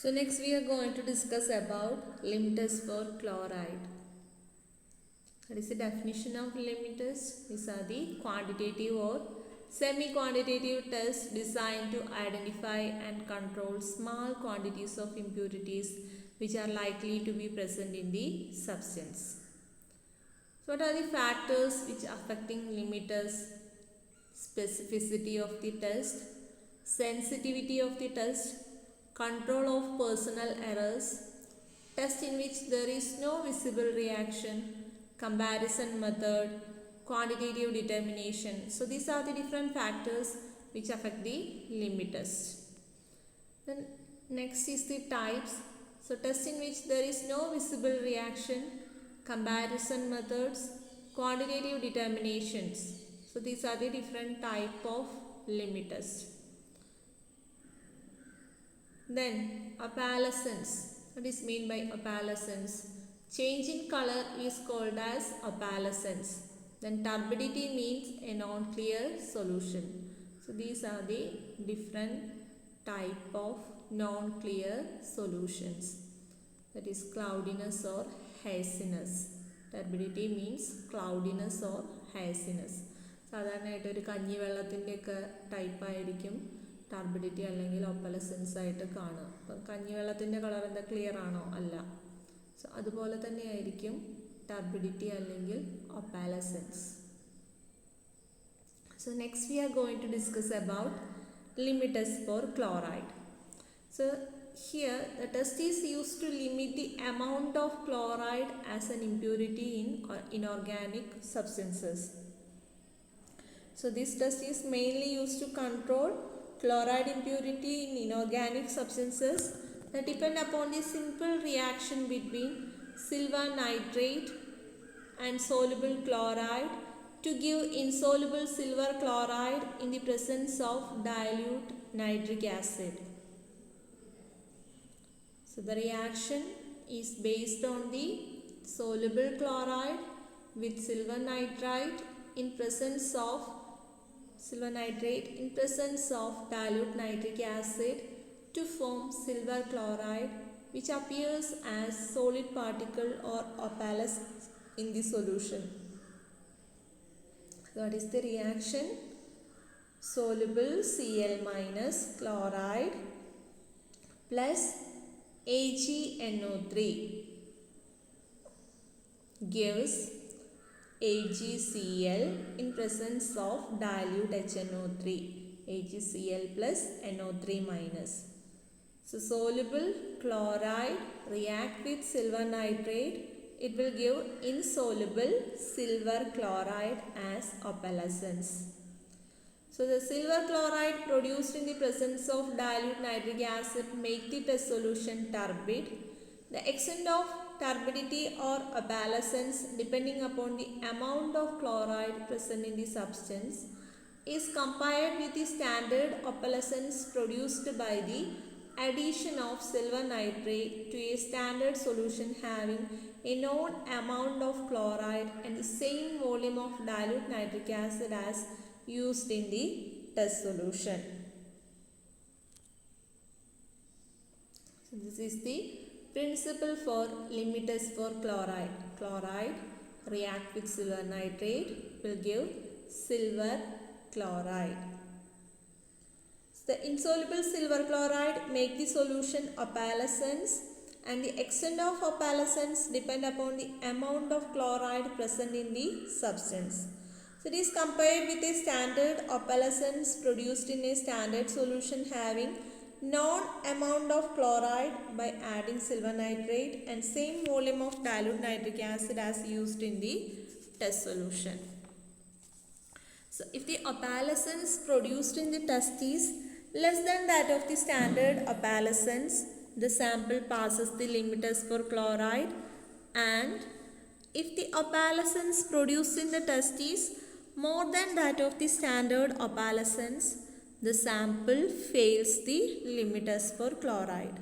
So next we are going to discuss about limit test for chloride. That is the definition of limit test. These are the quantitative or semi-quantitative tests designed to identify and control small quantities of impurities which are likely to be present in the substance. So what are the factors which are affecting limit test? Specificity of the test, sensitivity of the test, control of personal errors, test in which there is no visible reaction, comparison method, quantitative determination. So these are the different factors which affect the limit test. Then next is the types. So test in which there is no visible reaction, comparison methods, quantitative determinations. So these are the different type of limit test. Then opalescence. What is meant by opalescence? Change in color is called as opalescence. Then turbidity means a non-clear solution. So these are the different type of non-clear solutions. That is cloudiness or haziness. Turbidity means cloudiness or haziness. സാധാരണയായിട്ട് ഒരു കഞ്ഞിവെള്ളത്തിൻ്റെയൊക്കെ ടൈപ്പായിരിക്കും turbidity അല്ലെങ്കിൽ ഒപ്പലസെൻസ് ആയിട്ട് കാണുക. അപ്പം കഞ്ഞിവെള്ളത്തിൻ്റെ colour എന്താ clear ആണോ? അല്ല. So അതുപോലെ തന്നെയായിരിക്കും ടർബിഡിറ്റി അല്ലെങ്കിൽ opalescence. So next we are going to discuss about limit test for chloride. So here the test is used to limit the amount of chloride as an impurity in inorganic substances. So this test is mainly used to control chloride impurity in inorganic substances that depend upon the simple reaction between silver nitrate and soluble chloride to give insoluble silver chloride in the presence of dilute nitric acid. So the reaction is based on the soluble chloride with silver nitrate in presence of dilute nitric acid to form silver chloride, which appears as solid particle or opalescence in the solution. What is the reaction? Soluble Cl minus chloride plus AgNO3 gives AgCl in presence of dilute HNO3, AgCl plus NO3 minus. So soluble chloride react with silver nitrate, it will give insoluble silver chloride as opalescence. So the silver chloride produced in the presence of dilute nitric acid make the test solution turbid. The extent of turbidity or opalescence depending upon the amount of chloride present in the substance is compared with the standard opalescence produced by the addition of silver nitrate to a standard solution having a known amount of chloride and the same volume of dilute nitric acid as used in the test solution. So this is the principle for limit test for chloride. Chloride react with silver nitrate will give silver chloride. So the insoluble silver chloride make the solution opalescence, and the extent of opalescence depend upon the amount of chloride present in the substance. So it is compared with a standard opalescence produced in a standard solution having known amount of chloride by adding silver nitrate and same volume of dilute nitric acid as used in the test solution. So if the opalescence produced in the test is less than that of the standard opalescence, the sample passes the limit test for chloride, and if the opalescence produced in the test is more than that of the standard opalescence, the sample fails the limit test for chloride.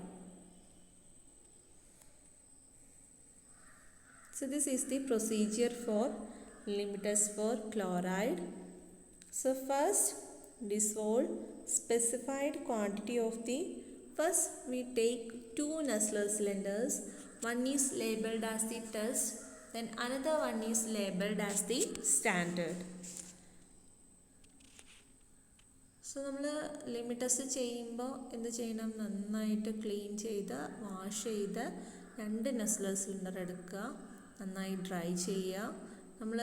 So this is the procedure for limit test for chloride. So first dissolve specified quantity of the First, we take two Nessler cylinders. One is labeled as the test, then another one is labeled as the standard. So, നമ്മൾ limit test ചെയ്യുമ്പോൾ എന്ത് ചെയ്യണം? നന്നായിട്ട് clean ചെയ്ത് wash ചെയ്ത് രണ്ട് നെസ്ലർ cylinder എടുക്കുക, നന്നായി ഡ്രൈ ചെയ്യുക. നമ്മൾ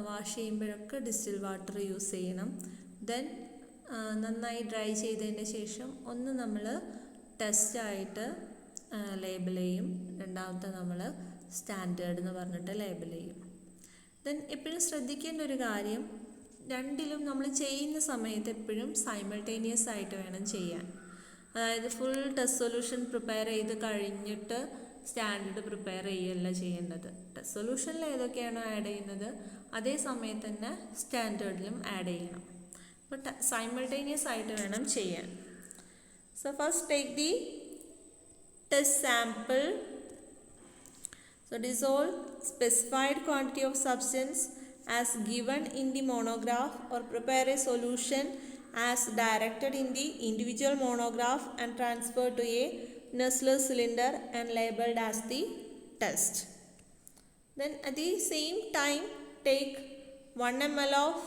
വാഷ് ചെയ്യുമ്പോഴൊക്കെ ഡിസ്റ്റിൽ വാട്ടർ യൂസ് ചെയ്യണം. ദെൻ നന്നായി ഡ്രൈ ചെയ്തതിന് ശേഷം ഒന്ന് നമ്മൾ ടെസ്റ്റായിട്ട് ലേബിൾ ചെയ്യും, രണ്ടാമത്തെ നമ്മൾ സ്റ്റാൻഡേർഡ് എന്ന് പറഞ്ഞിട്ട് ലേബിൾ ചെയ്യും. ദെൻ എപ്പോഴും ശ്രദ്ധിക്കേണ്ട ഒരു കാര്യം, രണ്ടിലും നമ്മൾ ചെയ്യുന്ന സമയത്ത് എപ്പോഴും സൈമൾട്ടേനിയസ് ആയിട്ട് വേണം ചെയ്യാൻ. അതായത് ഫുൾ ടെസ്റ്റ് സൊല്യൂഷൻ പ്രിപ്പയർ ചെയ്ത് കഴിഞ്ഞിട്ട് സ്റ്റാൻഡേർഡ് പ്രിപ്പയർ ചെയ്യുകയല്ല ചെയ്യേണ്ടത്. ടെസ്റ്റ് സൊല്യൂഷനിൽ ഏതൊക്കെയാണോ ആഡ് ചെയ്യുന്നത് അതേ സമയത്ത് തന്നെ സ്റ്റാൻഡേർഡിലും ആഡ് ചെയ്യണം. അപ്പോൾ സൈമൾട്ടേനിയസ് ആയിട്ട് വേണം ചെയ്യാൻ. So first take the test sample. So dissolve specified quantity of substance as given in the monograph or prepare a solution as directed in the individual monograph and transfer to a Nessler cylinder and labeled as the test. Then at the same time take 1 ml of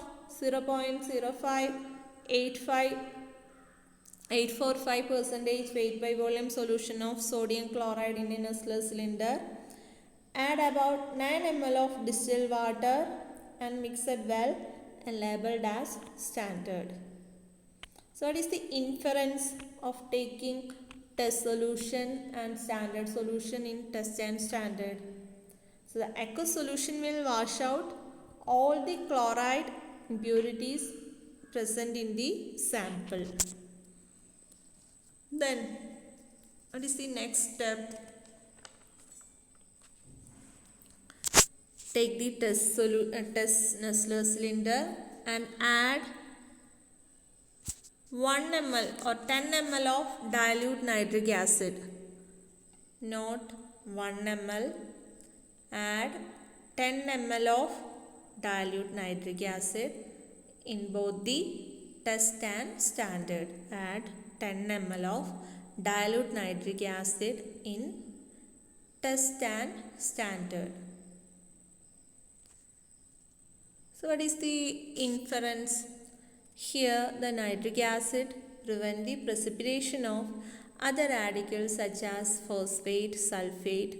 0.05845% weight by volume solution of sodium chloride in a Nessler cylinder. Add about 9 ml of distilled water and mix it well and labeled as standard. So what is the inference of taking test solution and standard solution in test and standard? So the aqueous solution will wash out all the chloride impurities present in the sample. Then what is the next step? Take the test Nessler cylinder and add 1 ml or 10 ml of dilute nitric acid. Note 1 ml, add 10 ml of dilute nitric acid in both the test and standard. Add 10 ml of dilute nitric acid in test and standard. So what is the inference? Here the nitric acid prevent the precipitation of other radicals such as phosphate, sulfate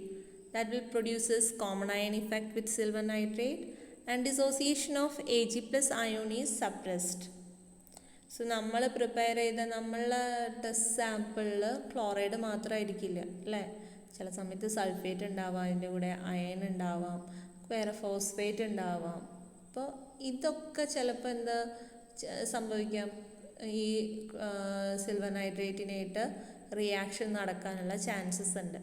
that will produces common ion effect with silver nitrate, and dissociation of Ag plus ion is suppressed. So നമ്മൾ prepare ചെയ്ത നമ്മളെ test സാമ്പിളിൽ chloride മാത്രമായിരിക്കില്ല അല്ലേ, ചില സമയത്ത് sulphate ഉണ്ടാവാം, അതിൻ്റെ കൂടെ അയൺ ഉണ്ടാവാം, വേറെ ഫോസ്ഫേറ്റ് ഉണ്ടാവാം. അപ്പോൾ ഇതൊക്കെ ചിലപ്പോൾ എന്താ സംഭവിക്കാം, ഈ സിൽവർ നൈട്രേറ്റിനായിട്ട് റിയാക്ഷൻ നടക്കാനുള്ള ചാൻസസ് ഉണ്ട്.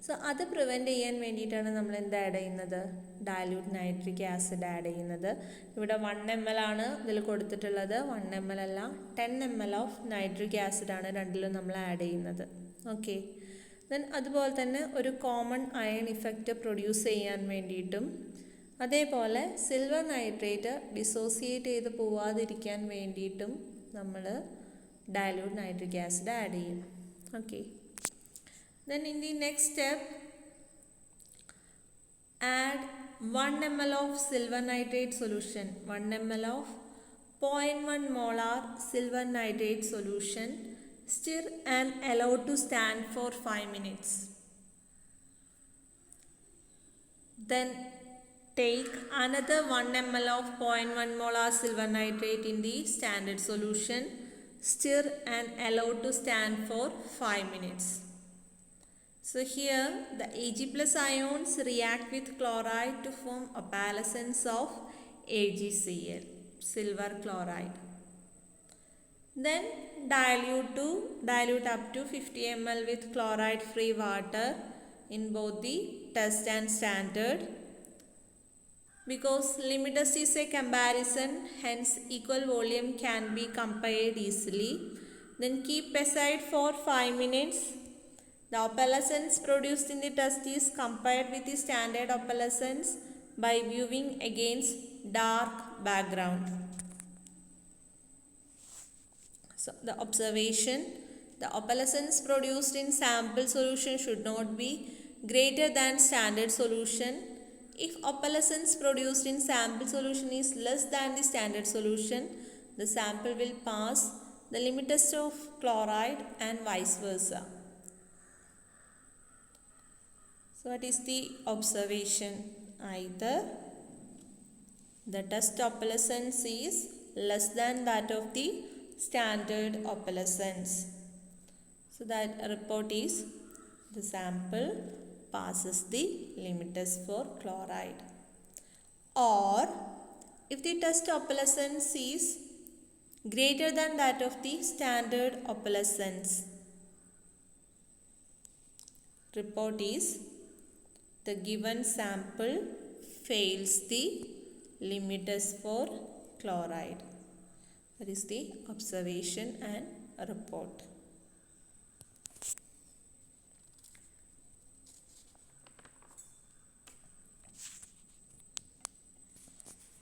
സോ അത് പ്രിവെൻറ്റ് ചെയ്യാൻ വേണ്ടിയിട്ടാണ് നമ്മൾ എന്ത് ആഡ് ചെയ്യുന്നത്? ഡയല്യൂട്ട് നൈട്രിക് ആസിഡ് ആഡ് ചെയ്യുന്നത്. ഇവിടെ 1 ml ആണ് ഇതിൽ കൊടുത്തിട്ടുള്ളത്, 1 ml അല്ല 10 ml ഓഫ് നൈട്രിക് ആസിഡാണ് രണ്ടിലും നമ്മൾ ആഡ് ചെയ്യുന്നത്. ഓക്കെ, ദെൻ അതുപോലെ തന്നെ ഒരു കോമൺ അയൺ ഇഫക്റ്റ് പ്രൊഡ്യൂസ് ചെയ്യാൻ വേണ്ടിയിട്ടും അതേപോലെ സിൽവർ നൈട്രേറ്റ് ഡിസോസിയേറ്റ് ചെയ്ത് പോവാതിരിക്കാൻ വേണ്ടിയിട്ടും നമ്മൾ ഡയല്യൂട്ട് നൈട്രിക് ആസിഡ് ആഡ് ചെയ്യും. Okay, then in the next step add 1 ml of silver nitrate solution, 1 ml of 0.1 molar silver nitrate solution, stir and allow to stand for 5 minutes. Then take another 1 ml of 0.1 molar silver nitrate in the standard solution, stir and allow to stand for 5 minutes. So here the Ag plus ions react with chloride to form opalescence of AgCl, silver chloride. Then dilute up to 50 ml with chloride free water in both the test and standard. Because limit test is a comparison, hence equal volume can be compared easily. Then keep aside for 5 minutes. The opalescence produced in the test is compared with the standard opalescence by viewing against dark background. So the observation, The opalescence produced in sample solution should not be greater than standard solution. If opalescence produced in sample solution is less than the standard solution, the sample will pass the limit test of chloride and vice versa. So what is the observation? Either the test opalescence is less than that of the standard opalescence. So that report is the sample passes the limit test for chloride. Or if the test opalescence is greater than that of the standard opalescence, report is the given sample fails the limit test for chloride. That is the observation and report.